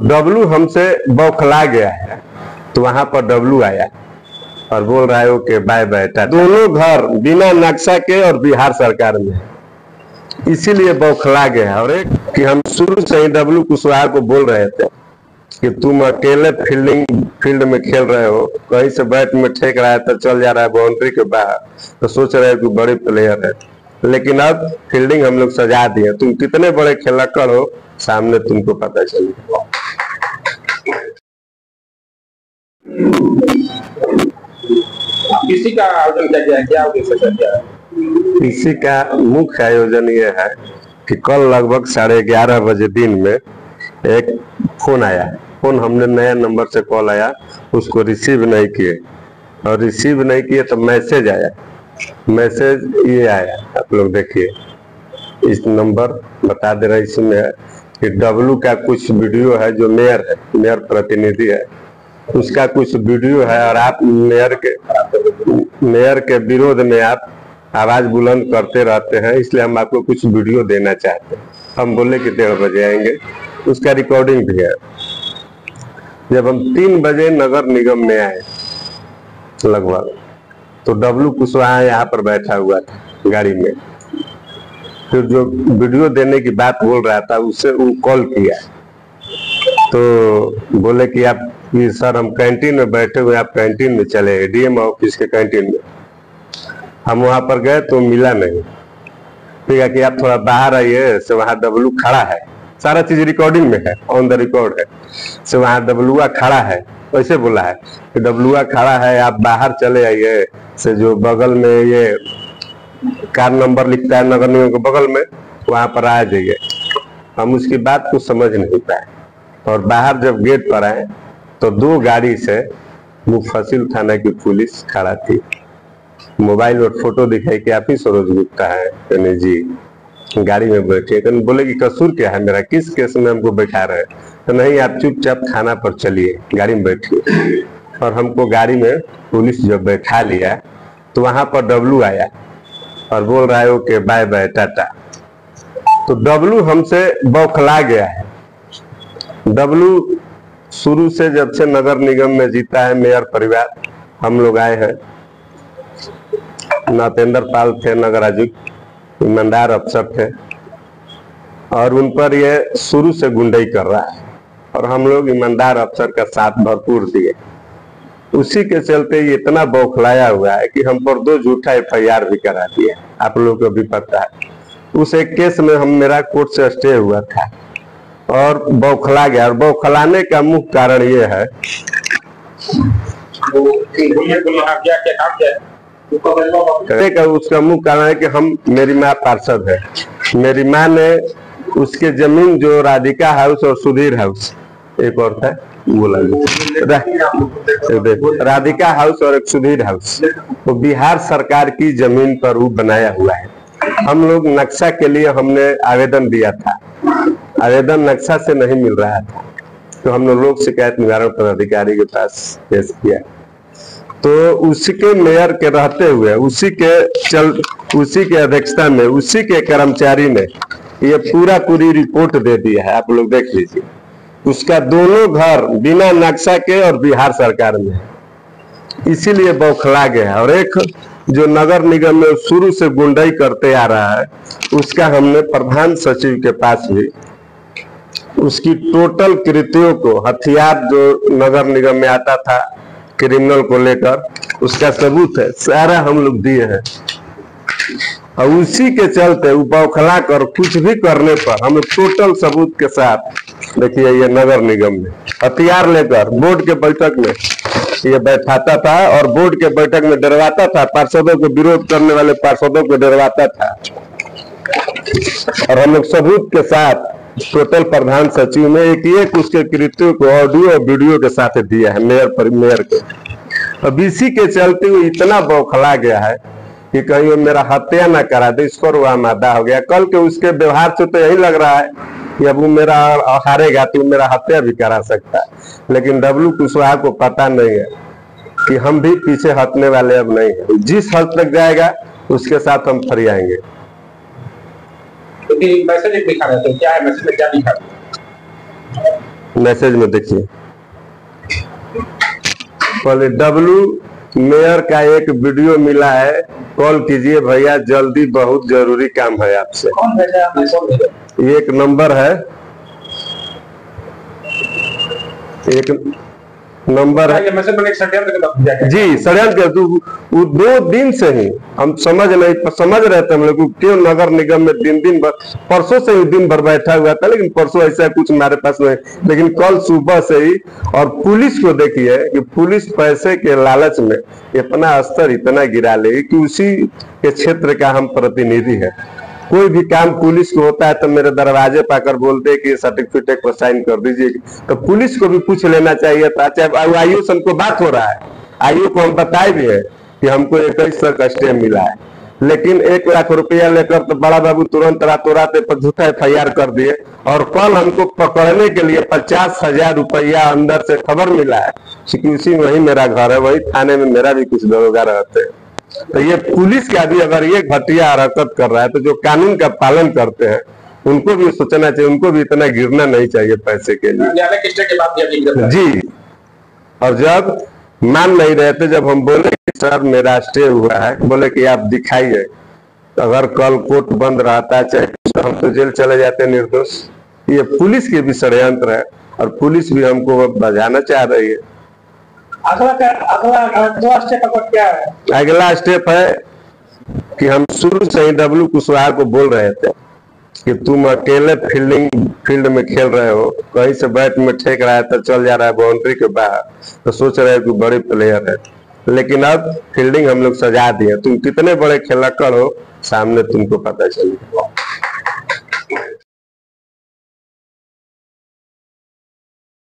W हमसे बौखला गया है, तो वहां पर डब्लू आया और बोल रहा है ओके बाय बाय टाटा। दोनों घर बिना नक्शा के और बिहार सरकार में, इसीलिए बौखला गया। और एक कि हम शुरू से ही डब्लू कुशवाहा को बोल रहे थे कि तुम अकेले फील्ड में खेल रहे हो, कहीं से बैट में ठेक रहा है तो चल जा रहा है बाउंड्री के बाहर, तो सोच रहे हो कि बड़े प्लेयर है, लेकिन अब फील्डिंग हम लोग सजा दिए। तुम कितने बड़े खिलक्कड़ हो सामने तुमको पता चलेगा। किसी का आयोजन किया गया है, क्या उद्देश्य है? इसी का मुख्य आयोजन ये है कि कल लगभग 11:30 बजे दिन में एक फोन आया। फोन हमने नया नंबर से कॉल आया, उसको रिसीव नहीं किए, और रिसीव नहीं किए तो मैसेज आया। मैसेज ये आया, आप लोग देखिए, इस नंबर बता दे रहा है, इसमें है कि डब्लू का कुछ वीडियो है, जो मेयर है, मेयर प्रतिनिधि है, उसका कुछ वीडियो है, और आप मेयर के विरोध में आप आवाज बुलंद करते रहते हैं, इसलिए हम आपको कुछ वीडियो देना चाहते हैं। हम बोले कि 1:30 बजे आएंगे, उसका रिकॉर्डिंग भी है। जब हम 3 बजे नगर निगम में आए लगभग, तो डब्लू कुशवाहा यहाँ पर बैठा हुआ था गाड़ी में। फिर जो वीडियो देने की बात बोल रहा था, उससे वो कॉल किया, तो बोले कि आप सर हम कैंटीन में बैठे हुए, आप कैंटीन में चले, डीएम ऑफिस के कैंटीन में। हम वहां पर गए तो मिला नहीं। ठीक कि आप थोड़ा बाहर आइए, से वहां डब्लू खड़ा है, सारा चीज रिकॉर्डिंग में है, ऑन द रिकॉर्ड है, से वहां डब्लूआ खड़ा है, वैसे बोला है कि डब्लूआ खड़ा है, आप बाहर चले आइए, से जो बगल में ये कार नंबर लिखता है नगर निगम के बगल में, वहां पर आ जाइए। हम उसकी बात को समझ नहीं पाए, और बाहर जब गेट पर आए तो 2 गाड़ी से मुफस्सिल थाना की पुलिस खड़ा थी, मोबाइल और फोटो दिखाई कि आप ही सरोज गुप्ता है, यानी जी गाड़ी में बैठे। तो बोले कि कसूर क्या है मेरा, किस केस में हमको बैठा रहे? तो नहीं, आप चुपचाप थाना पर चलिए, गाड़ी में बैठिए। और हमको गाड़ी में पुलिस जब बैठा लिया, तो वहां पर डब्लू आया और बोल रहा है ओके बाय बाय टाटा। तो डब्लू हमसे बौखला गया है। डब्लू शुरू से जब से नगर निगम में जीता है मेयर परिवार, हम लोग आए हैं, नातेंद्र पाल थे नगर आयुक्त, ईमानदार अफसर थे, और उन पर ये शुरू से गुंडई कर रहा है, और हम लोग ईमानदार अफसर का साथ भरपूर दिए। उसी के चलते ये इतना बौखलाया हुआ है कि हम पर 2 झूठा FIR भी करा दिए, आप लोगों को भी पता है। उस एक केस में मेरा कोर्ट से स्टे हुआ था और बौखला गया। और बौखलाने का मुख्य कारण ये है, उसका मुख्य कारण है कि मेरी माँ पार्षद है। मेरी माँ ने उसके जमीन जो राधिका हाउस और सुधीर हाउस, एक और था बोला राधिका हाउस और एक सुधीर हाउस, वो बिहार सरकार की जमीन पर वो बनाया हुआ है। हम लोग नक्शा के लिए हमने आवेदन दिया था, आवेदन नक्शा से नहीं मिल रहा था, तो हमने लोक शिकायत निवारण पदाधिकारी के पास पेश किया। तो उसी के मेयर के रहते हुए, उसी के अध्यक्षता में उसी के कर्मचारी ने ये पूरी रिपोर्ट दे दी है, आप लोग देख लीजिए। उसका दोनों घर बिना नक्शा के और बिहार सरकार में, इसीलिए बौखला गया। और एक जो नगर निगम में शुरू से गुंडई करते आ रहा है, उसका हमने प्रधान सचिव के पास भी उसकी टोटल कृत्यों को, हथियार जो नगर निगम में आता था क्रिमिनल को लेकर, उसका सबूत है, सारा हम लोग दिए हैं। और उसी के चलते वो बौखला कर कुछ भी करने पर हम टोटल सबूत के साथ, देखिए ये नगर निगम में हथियार लेकर बोर्ड के बैठक में ये बैठाता था, और बोर्ड के बैठक में डरवाता था, पार्षदों को विरोध करने वाले पार्षदों को डरवाता था। और हम लोग सबूत के साथ टोटल प्रधान सचिव में एक उसके कृत्यों को ऑडियो और वीडियो के साथ दिया है मेयर के। अब इसी के चलते वो इतना बौखला गया है कि कहीं वो मेरा हत्या ना करा दे, इस पर वो आमादा हो गया। कल के उसके व्यवहार से तो यही लग रहा है कि अब वो मेरा हारेगा तो मेरा हत्या भी करा सकता है। लेकिन डब्लू कुशवाहा को पता नहीं है कि हम भी पीछे हटने वाले अब नहीं है। जिस हद तक जाएगा उसके साथ हम फरी आएंगे। मैसेज लिखा रहता है, क्या है मैसेज में, क्या लिखा है? मैसेज में देखिए, पहले डब्लू मेयर का एक वीडियो मिला है, कॉल कीजिए भैया जल्दी, बहुत जरूरी काम है आपसे। कौन भेजा आपने, कौन भेजा? ये एक नंबर है, एक नंबर है। ये मैसेज में एक षड्यंत्र के बात भेजा जी, षड्यंत्र वो 2 दिन से ही हम समझ रहे थे हम लोग को, क्यों नगर निगम में दिन भर, परसों से ही दिन भर बैठा हुआ था, लेकिन परसों ऐसा कुछ हमारे पास नहीं, लेकिन कल सुबह से ही। और पुलिस को देखिए कि पुलिस पैसे के लालच में अपना स्तर इतना गिरा लेगी कि उसी के क्षेत्र का हम प्रतिनिधि है। कोई भी काम पुलिस को होता है तो मेरे दरवाजे पर आकर बोलते हैं कि सर्टिफिकेट पर साइन कर दीजिए, तो पुलिस को भी पूछ लेना चाहिए था। चाहे आईओ से हमको बात हो रहा है, आईओ को हम बताए भी है कि हमको 21 का स्टे मिला है, लेकिन 1 लाख रुपया लेकर तो बड़ा बाबू तुरंत रातों रात पर झूठा FIR कर दिए। और कल हमको पकड़ने के लिए 50,000 रुपया अंदर से खबर मिला है कि उसी वही मेरा घर है, वही थाने में मेरा भी कुछ दरोगा रहते हैं। तो ये पुलिस का भी अगर ये घटिया हरकत कर रहा है, तो जो कानून का पालन करते हैं उनको भी सोचना चाहिए, उनको भी इतना गिरना नहीं चाहिए पैसे के लिए। जी, और जब मान नहीं रहे थे, जब हम बोले कि सर मेरा स्टे हुआ है, बोले कि आप दिखाइए, अगर कल कोर्ट बंद रहता है हम तो जेल चले जाते निर्दोष। ये पुलिस के भी षड्यंत्र है और पुलिस भी हमको बचाना चाह रही है। अगला स्टेप क्या है? अगला स्टेप है कि हम शुरू से ही डब्लू कुशवाहा को बोल रहे थे कि तुम अकेले फील्ड में खेल रहे हो, कहीं से बैट में ठेक रहा है तो चल जा रहा है बाउंड्री के बाहर, तो सोच रहे हो कि बड़े प्लेयर है, लेकिन अब फील्डिंग हम लोग सजा दिए। तुम कितने बड़े खिलक्कड़ हो सामने तुमको पता चलेगा।